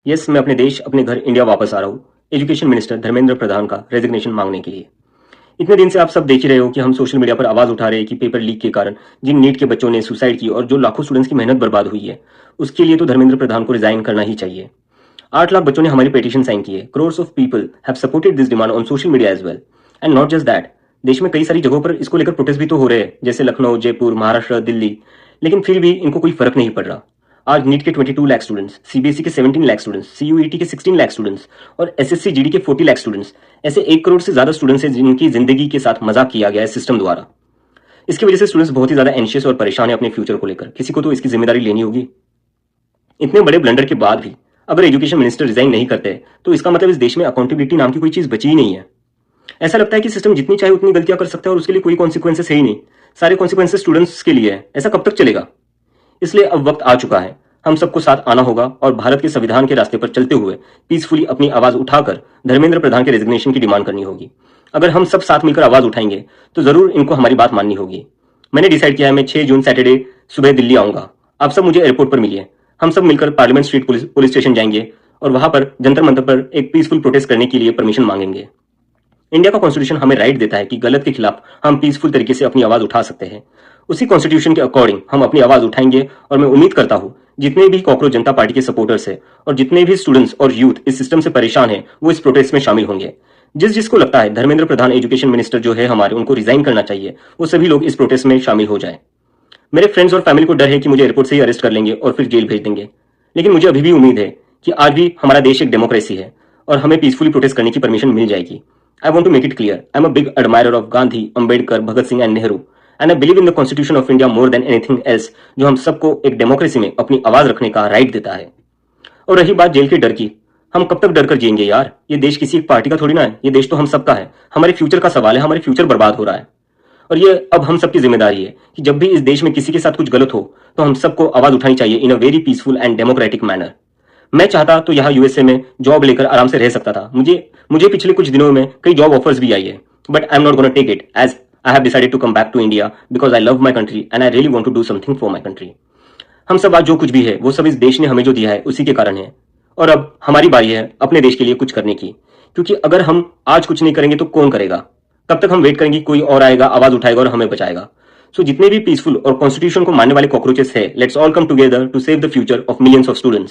मैं अपने देश, अपने घर इंडिया वापस आ रहा हूँ एजुकेशन मिनिस्टर धर्मेंद्र प्रधान का रेजिग्नेशन मांगने के लिए। इतने दिन से आप सब देख ही रहे हो कि हम सोशल मीडिया पर आवाज उठा रहे हैं कि पेपर लीक के कारण जिन नीट के बच्चों ने सुसाइड की और जो लाखों स्टूडेंट्स की मेहनत बर्बाद हुई है, उसके लिए तो धर्मेंद्र प्रधान को रिजाइन करना ही चाहिए। 8 लाख बच्चों ने हमारी पेटिशन साइन की है। Crores of people have supported this demand on social media as well. And not just that, देश में कई सारी जगहों पर इसको लेकर प्रोटेस्ट भी तो हो रहे हैं, जैसे लखनऊ, जयपुर, महाराष्ट्र, दिल्ली। लेकिन फिर भी इनको कोई फर्क नहीं पड़ रहा। आज नीट के 22 लाख स्टूडेंट्स, सीबीएसई के 17 लाख स्टूडेंट्स, सीयूईटी के 16 लाख स्टूडेंट्स और एसएससी जीडी के 40 लाख स्टूडेंट्स, ऐसे 1 करोड़ से ज्यादा स्टूडेंट्स हैं जिनकी जिंदगी के साथ मजाक किया गया है सिस्टम द्वारा। इसकी वजह से स्टूडेंट्स बहुत ही ज्यादा एंशियस और परेशान है अपने फ्यूचर को लेकर। किसी को तो इसकी जिम्मेदारी लेनी होगी। इतने बड़े ब्लंडर के बाद भी अगर एजुकेशन मिनिस्टर रिजाइन नहीं करते तो इसका मतलब इस देश में अकाउंटेबिलिटी नाम की कोई चीज बची ही नहीं है। ऐसा लगता है कि सिस्टम जितनी चाहे उतनी गलतियां कर सकता है और उसके लिए कोई कॉन्सिक्वेंसेस है ही नहीं। सारे कॉन्सिक्वेंसेस स्टूडेंट्स के लिए है। ऐसा कब तक चलेगा? इसलिए अब वक्त आ चुका है, हम सबको साथ आना होगा और भारत के संविधान के रास्ते पर चलते हुए पीसफुली अपनी आवाज उठाकर धर्मेंद्र प्रधान के रेजिग्नेशन की डिमांड करनी होगी। अगर हम सब साथ मिलकर आवाज उठाएंगे तो जरूर इनको हमारी बात माननी होगी। मैंने डिसाइड किया है, मैं 6 जून सैटरडे सुबह दिल्ली आऊंगा। आप सब मुझे एयरपोर्ट पर मिलिए। हम सब मिलकर पार्लियामेंट स्ट्रीट पुलिस स्टेशन जाएंगे और वहां पर जंतर मंतर पर एक पीसफुल प्रोटेस्ट करने के लिए परमिशन मांगेंगे। इंडिया का कॉन्स्टिट्यूशन हमें राइट देता है कि गलत के खिलाफ हम पीसफुल तरीके से अपनी आवाज उठा सकते हैं। उसी कॉन्स्टिट्यूशन के अकॉर्डिंग हम अपनी आवाज उठाएंगे और मैं उम्मीद करता हूं जितने भी कॉकरोच जनता पार्टी के सपोर्टर्स हैं और जितने भी स्टूडेंट्स और यूथ इस सिस्टम से परेशान हैं वो इस प्रोटेस्ट में शामिल होंगे। जिसको लगता है धर्मेंद्र प्रधान एजुकेशन मिनिस्टर जो है हमारे, उनको रिजाइन करना चाहिए, वो सभी लोग इस प्रोटेस्ट में शामिल हो जाए। मेरे फ्रेंड्स और फैमिली को डर है कि मुझे एयरपोर्ट से ही अरेस्ट कर लेंगे और फिर जेल भेज देंगे। लेकिन मुझे अभी भी उम्मीद है कि आज भी हमारा देश एक डेमोक्रेसी है और हमें पीसफुली प्रोटेस्ट करने की परमिशन मिल जाएगी। I want to make it clear, I'm a big admirer of Gandhi, Ambedkar, Bhagat Singh and Nehru, and I believe in the Constitution of India more than anything else, जो हम सबको एक democracy में अपनी आवाज रखने का राइट देता है। और रही बात जेल के डर की, हम कब तक डर कर जिएंगे यार? ये देश किसी एक पार्टी का थोड़ी ना है, ये देश तो हम सबका है। हमारे फ्यूचर का सवाल है, हमारे फ्यूचर बर्बाद हो रहा है और ये अब हम सबकी जिम्मेदारी है कि जब भी इस देश में किसी के साथ कुछ गलत हो तो हम सबको आवाज उठानी चाहिए in a very peaceful and democratic manner. मैं चाहता तो यहाँ यूएसए में जॉब लेकर आराम से रह सकता था। मुझे पिछले कुछ दिनों में कई जॉब ऑफर्स भी आई है, but I am not gonna take it as I have decided to come back to India because I love my country and I really want to do something for my country. हम सब आज जो कुछ भी है वो सब इस देश ने हमें जो दिया है उसी के कारण है और अब हमारी बारी है अपने देश के लिए कुछ करने की। क्योंकि अगर हम आज कुछ नहीं करेंगे तो कौन करेगा? तब तक हम वेट करेंगे कोई और आएगा, आवाज उठाएगा और हमें बचाएगा। सो जितने भी पीसफुल और कॉन्स्टिट्यूशन को मानने वाले कॉकरोचेस है, let's all come together to save the future of millions of students.